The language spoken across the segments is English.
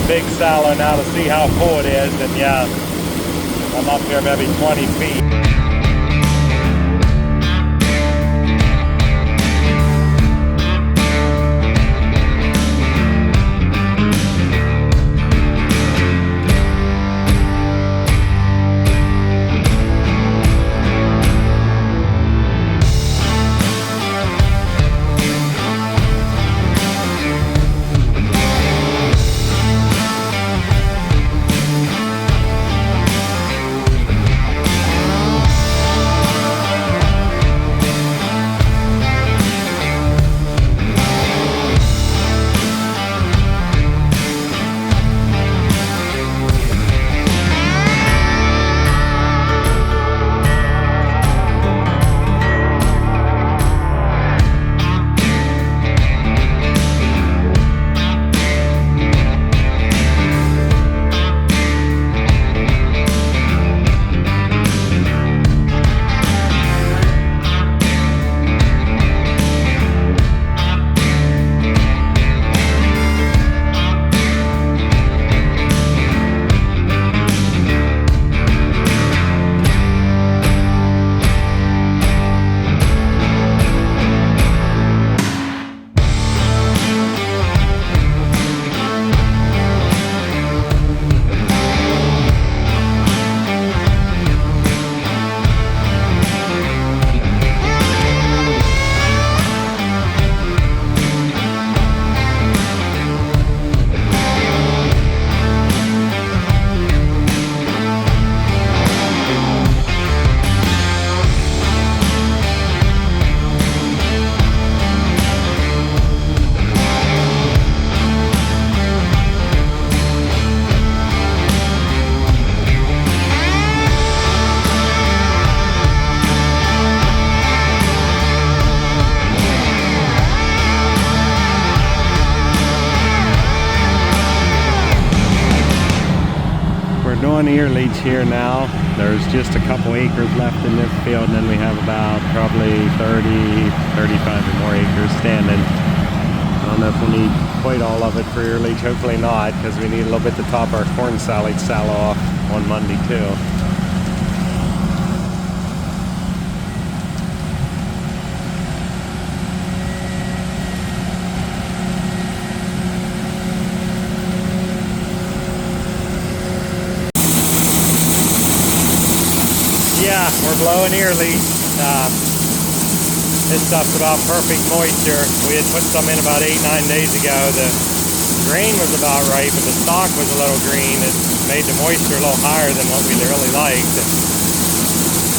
big silo now to see how full it is, and yeah, I'm up here maybe 20 feet. Doing ear leach here now. There's just a couple acres left in this field, and then we have about probably 30, 35 or more acres standing. I don't know if we'll need quite all of it for ear leach. Hopefully not, because we need a little bit to top our corn silage sallow off on Monday too. Yeah, we're blowing ear leach. This stuff's about perfect moisture. We had put some in about 8-9 days ago. The grain was about right, but the stalk was a little green. It made the moisture a little higher than what we really liked.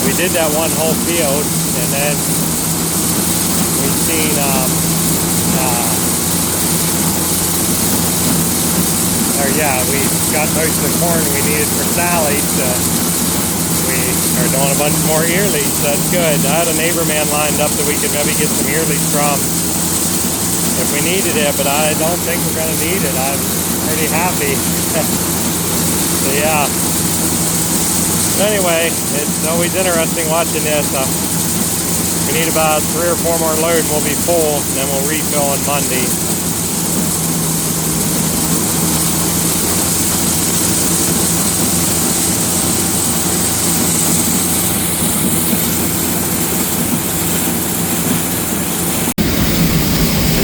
We did that one whole field, and then we've seen we got most of the corn we needed for silage. We are doing a bunch more ear leach, so that's good. I had a neighbor man lined up that we could maybe get some ear leach from if we needed it, but I don't think we're going to need it. I'm pretty happy. So yeah. But anyway, it's always interesting watching this. We need about 3 or 4 more loads and we'll be full, and then we'll refill on Monday.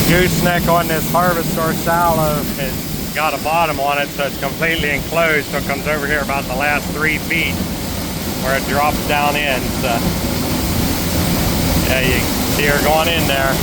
Gooseneck on this harvester sallow has got a bottom on it, so it's completely enclosed, so it comes over here about the last 3 feet where it drops down in. So yeah, you can see her going in there.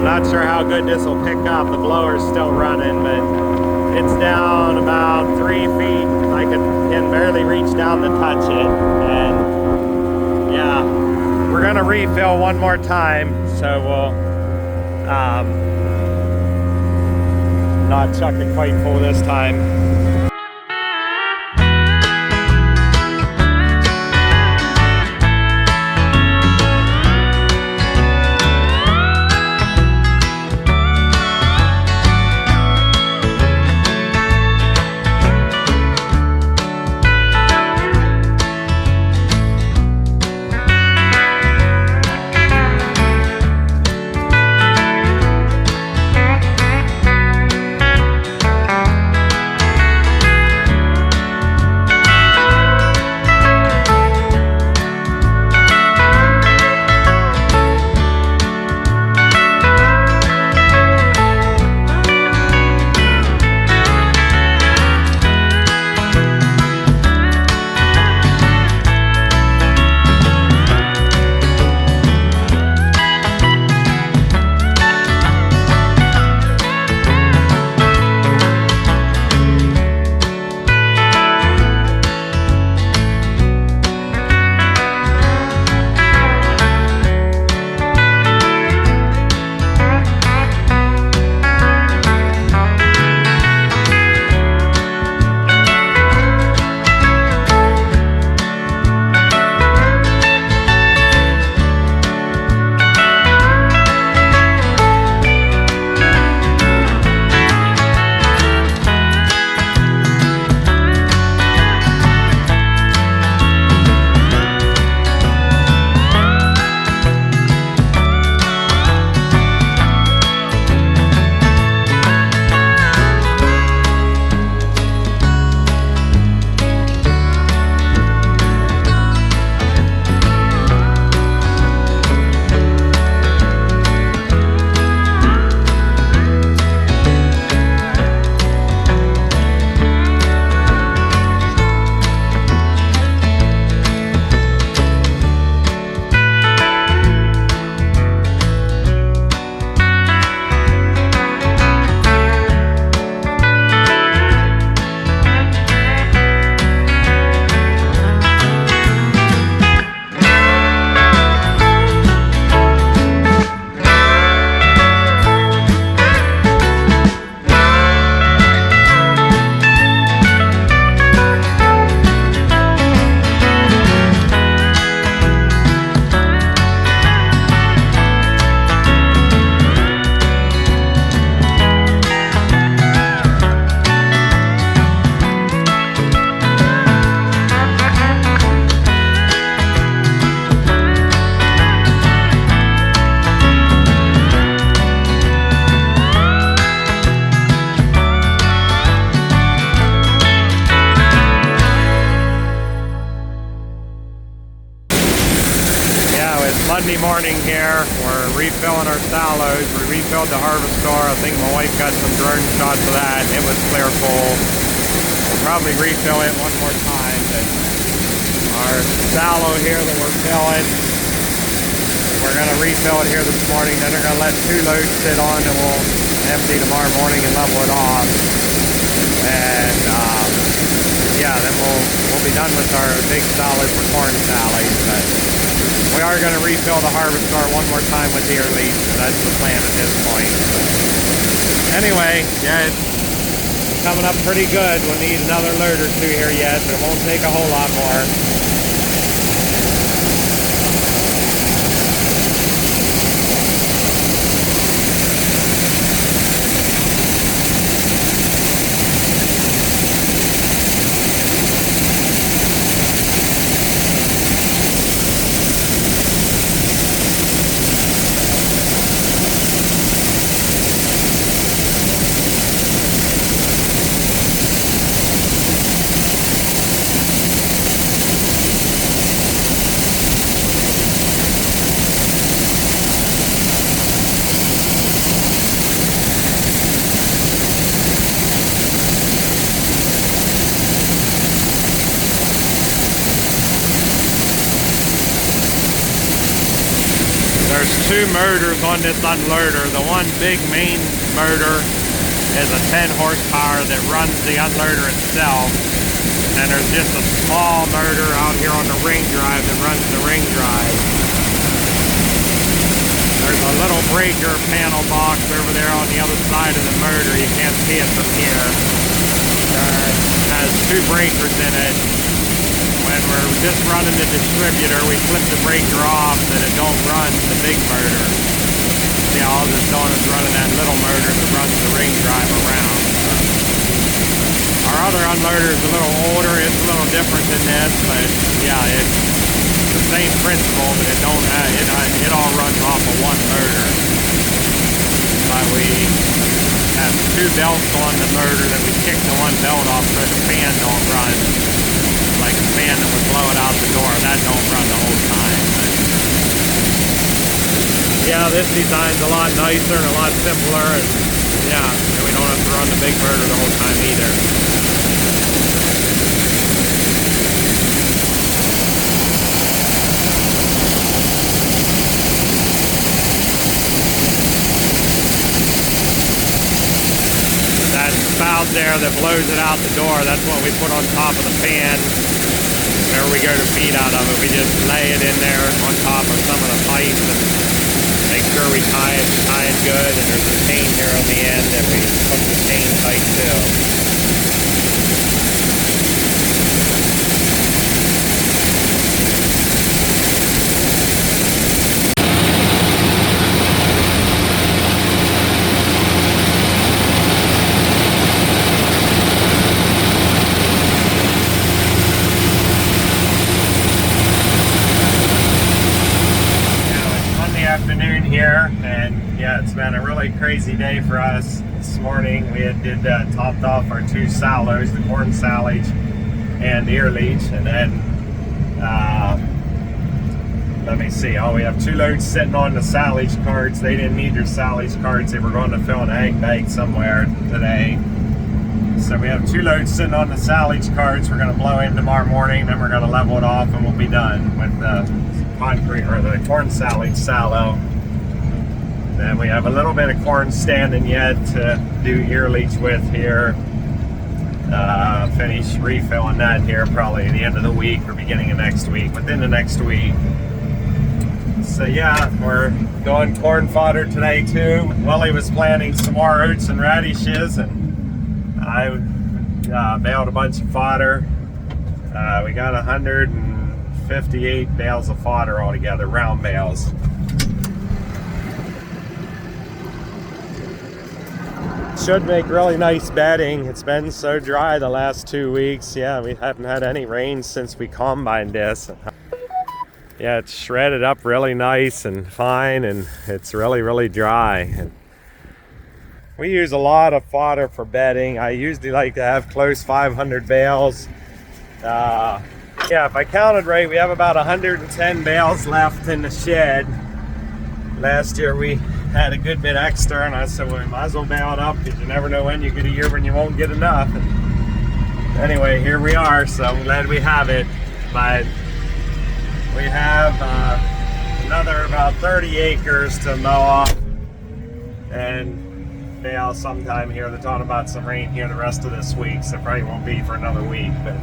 Not sure how good this will pick up. The blower's still running, but it's down about 3 feet. I can barely reach down to touch it. And yeah, we're gonna refill one more time, so we'll not chuck it quite full this time. Monday morning here. We're refilling our silos. We refilled the harvester. I think my wife got some drone shots of that. It was clear full. We'll probably refill it one more time. But our silo here that we're filling, we're going to refill it here this morning. Then they're going to let 2 loads sit on, and we'll empty tomorrow morning and level it off. And yeah, then we'll be done with our big silo for corn silage. But we are going to refill the harvester one more time with ear leach. So that's the plan at this point. So anyway, yeah, it's coming up pretty good. We'll need another load or 2 here yet, but it won't take a whole lot more. There's 2 motors on this unloader. The one big main motor is a 10 horsepower that runs the unloader itself. And there's just a small motor out here on the ring drive that runs the ring drive. There's a little breaker panel box over there on the other side of the motor. You can't see it from here. It has 2 breakers in it. When we're just running the distributor, we flip the breaker off so that it don't run the big motor. See, all it's doing is running that little motor that runs the ring drive around. Our other unloader is a little older. It's a little different than this, but yeah, it's the same principle, but it don't have, it all runs off of one motor. But we have 2 belts on the motor that we kick the one belt off so the fan don't run. Like the fan that would blow it out the door, that don't run the whole time. But yeah, this design's a lot nicer and a lot simpler, and yeah, and we don't have to run the big motor the whole time either. That spout there that blows it out the door, that's what we put on top of the fan. Whenever we go to feed out of it, we just lay it in there on top of some of the pipes and make sure we tie it good. And there's a chain here on the end that we put the chain tight to. Afternoon here, and yeah, it's been a really crazy day for us. This morning we had topped off our 2 silos, the corn silage and ear leach, and then let me see, we have 2 loads sitting on the silage carts. They didn't need their silage carts. They were going to fill an ag bag somewhere today, so we have 2 loads sitting on the silage carts. We're going to blow in tomorrow morning, then we're going to level it off, and we'll be done with the concrete or the corn silage silo. Then we have a little bit of corn standing yet to do ear leach with here. Finish refilling that here probably at the end of the week or beginning of next week, within the next week. So yeah, we're doing corn fodder today too. Willie was planting some more oats and radishes, and I baled a bunch of fodder. We got 158 bales of fodder altogether, round bales. Should make really nice bedding. It's been so dry the last 2 weeks. Yeah, we haven't had any rain since we combined this. Yeah, it's shredded up really nice and fine, and it's really dry. And we use a lot of fodder for bedding. I usually like to have close 500 bales. Yeah, if I counted right, we have about 110 bales left in the shed. Last year we had a good bit extra, and I said, well, we might as well bail it up because you never know when you get a year when you won't get enough. And anyway, here we are, so I'm glad we have it. But we have another about 30 acres to mow off and bale sometime here. They're talking about some rain here the rest of this week, so it probably won't be for another week. But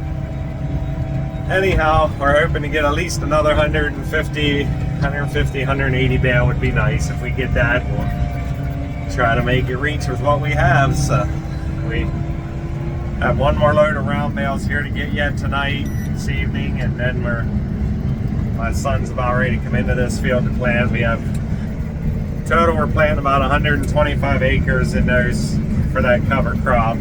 anyhow, we're hoping to get at least another 150, 180 bale would be nice. If we get that, we'll try to make it reach with what we have. So we have one more load of round bales here to get yet tonight, this evening, and then my son's about ready to come into this field to plant. We have total, we're planting about 125 acres in those for that cover crop.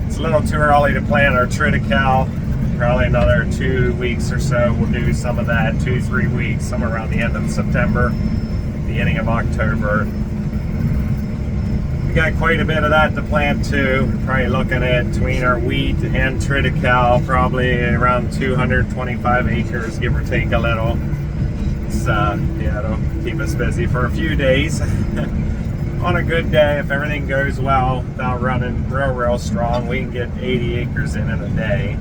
It's a little too early to plant our triticale. Probably another 2 weeks or so. We'll do some of that, 2-3 weeks, somewhere around the end of September, beginning of October. We got quite a bit of that to plant too. We're probably looking at, between our wheat and triticale, probably around 225 acres, give or take a little. So yeah, it'll keep us busy for a few days. On a good day, if everything goes well, without running real strong, we can get 80 acres in a day.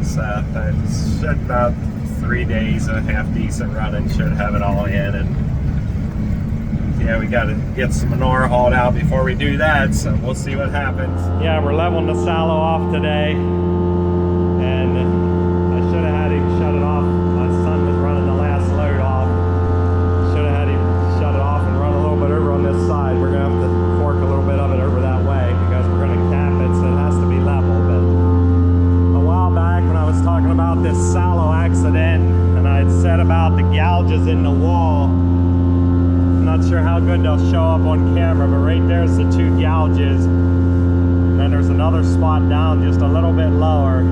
So that's should about 3 days of half decent running, should have it all in. And yeah, we got to get some manure hauled out before we do that, so we'll see what happens. Yeah, we're leveling the sallow off today, and I should have had him shut it off. My son was running the last load off. Should have had him shut it off and run a little bit over on this side. We're gonna have to fork a little bit of it over that way because we're gonna cap it, so it has to be level. But a while back when I was talking about this sallow accident, and I had said about the gouges in the wall, I'm not sure how good they'll show up on camera, but right there's the 2 gouges, and then there's another spot down just a little bit lower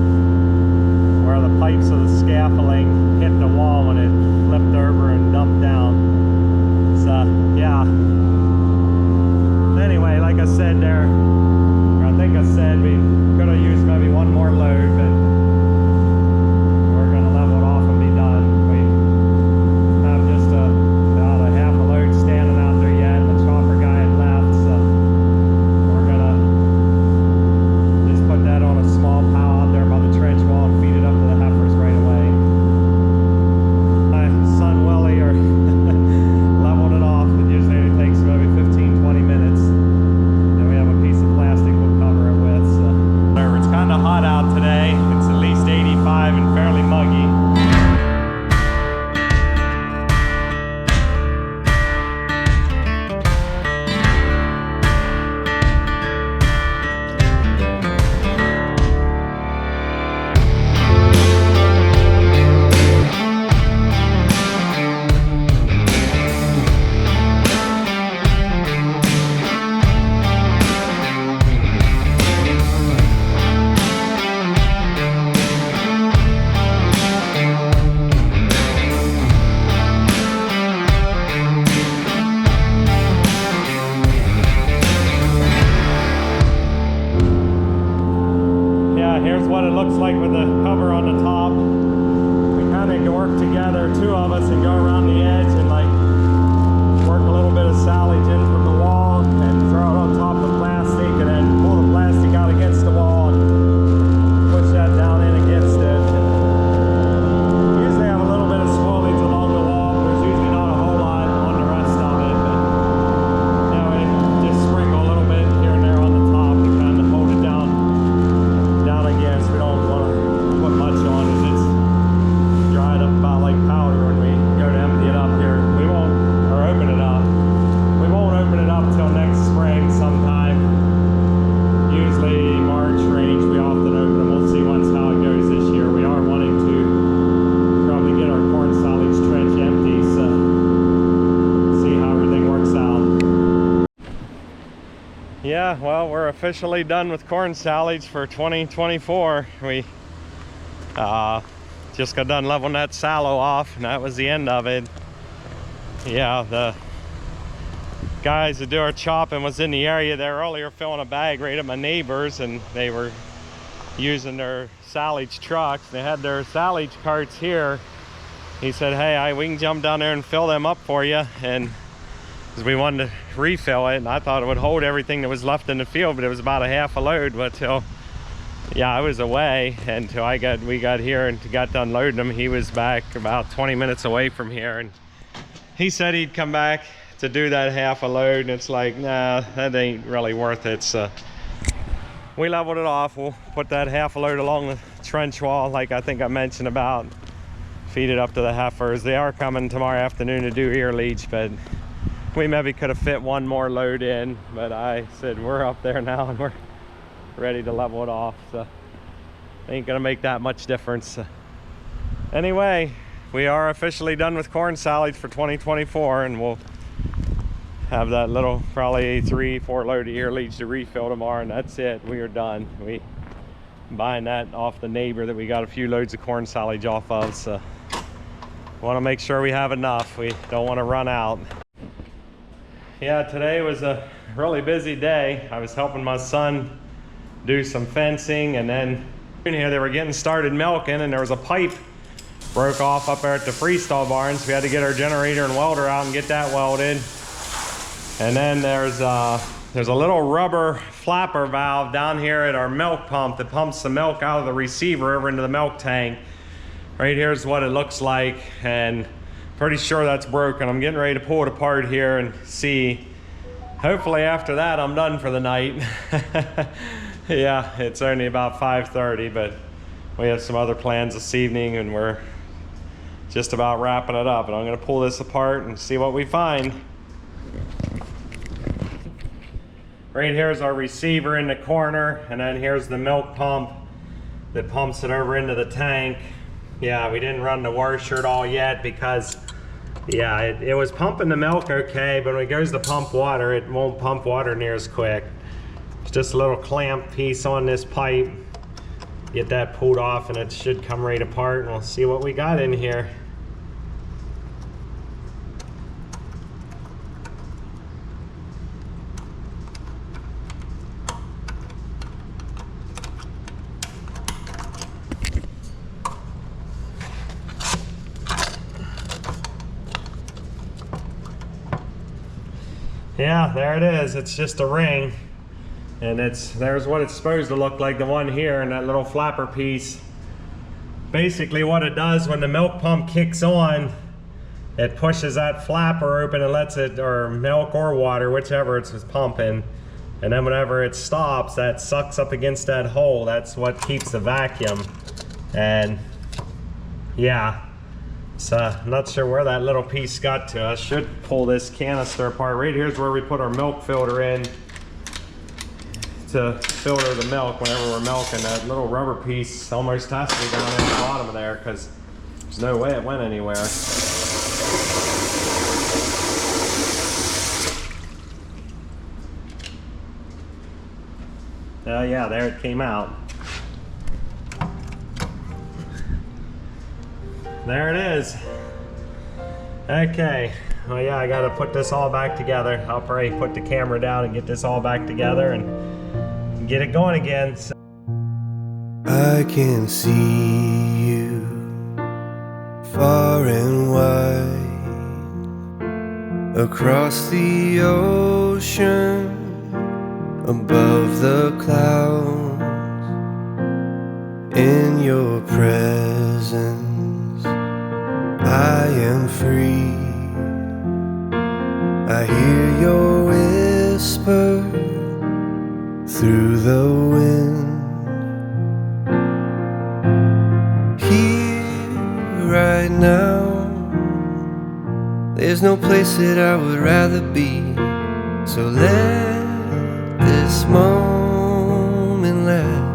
where the pipes of the scaffolding hit the wall when it flipped over and dumped down. So yeah, anyway, like I said there, or I think I said we could have used maybe one more load, but we're going to level it off and be done. We have just about a half a load standing out there yet, and the chopper guy had left, so we're going to just put that on a small pile out there by the trench wall and feed it up to the heifers right away. My son Willie are leveled it off. It usually only takes maybe 15-20 minutes. Then we have a piece of plastic we'll cover it with. So it's kind of hot out today. It's at least 85 and fairly muggy. Here's what it looks like with the cover on the top. We kind of work together, 2 of us, and go around the edge and like work a little bit of silage in from the wall and throw it on top of the plastic, and then pull the plastic out against the wall and push that down in against it. And usually have a little bit of spoilage along the wall, but there's usually not a whole lot on the rest of it. But you know, we just sprinkle a little bit here and there on the top to kind of hold it down again, so we don't want to put much on as it's dried up about like powder when we go to empty it up here. We won't, or open it up. We won't open it up till next spring sometime. Usually March range we often open them. We'll see once how it goes this year. We are wanting to probably get our corn silage trench empty, so see how everything works out. Yeah, well, we're officially done with corn silage for 2024. We just got done leveling that sallow off, and that was the end of it. Yeah, the guys that do our chopping was in the area there earlier filling a bag right at my neighbors, and they were using their silage trucks. They had their silage carts here. He said, hey, we can jump down there and fill them up for you. And because we wanted to refill it, and I thought it would hold everything that was left in the field, but it was about a half a load. But till, yeah, I was away until we got here and got done loading them. He was back about 20 minutes away from here, and he said he'd come back to do that half a load, and it's like, nah, that ain't really worth it. So we leveled it off. We'll put that half a load along the trench wall, like I think I mentioned about, feed it up to the heifers. They are coming tomorrow afternoon to do ear leach, but we maybe could have fit one more load in, but I said we're up there now and we're ready to level it off, so ain't gonna make that much difference. Anyway, we are officially done with corn silage for 2024, and we'll have that little probably 3-4 load of ear leach to refill tomorrow, and that's it. We are done. We buying that off the neighbor that we got a few loads of corn silage off of, so want to make sure we have enough. We don't want to run out. Yeah, today was a really busy day. I was helping my son do some fencing, and then in here they were getting started milking, and there was a pipe broke off up there at the freestall barn, so we had to get our generator and welder out and get that welded. And then there's a little rubber flapper valve down here at our milk pump that pumps the milk out of the receiver over into the milk tank. Right here's what it looks like, and pretty sure that's broken. I'm getting ready to pull it apart here and see. Hopefully after that I'm done for the night. Yeah, it's only about 5:30, but we have some other plans this evening, and we're just about wrapping it up. And I'm gonna pull this apart and see what we find. Right here is our receiver in the corner, and then here's the milk pump that pumps it over into the tank. Yeah, we didn't run the washer at all yet because, yeah, it was pumping the milk okay, but when it goes to pump water, it won't pump water near as quick. It's just a little clamp piece on this pipe. Get that pulled off and it should come right apart, and we'll see what we got in here. Yeah, there it is. It's just a ring, and there's what it's supposed to look like, the one here, and that little flapper piece. Basically what it does when the milk pump kicks on, it pushes that flapper open and lets it, or milk or water, whichever it's pumping, and then whenever it stops, that sucks up against that hole. That's what keeps the vacuum. And yeah, so I'm not sure where that little piece got to. I should pull this canister apart. Right here's where we put our milk filter in to filter the milk whenever we're milking. That little rubber piece almost has to be down at the bottom of there because there's no way it went anywhere. Yeah, there it came out. There it is. Okay, well yeah, I gotta put this all back together. I'll probably put the camera down and get this all back together and get it going again. So I can see you far and wide across the ocean, above the clouds. In your presence I am free. I hear your whisper through the wind. Here right now, there's no place that I would rather be. So let this moment last.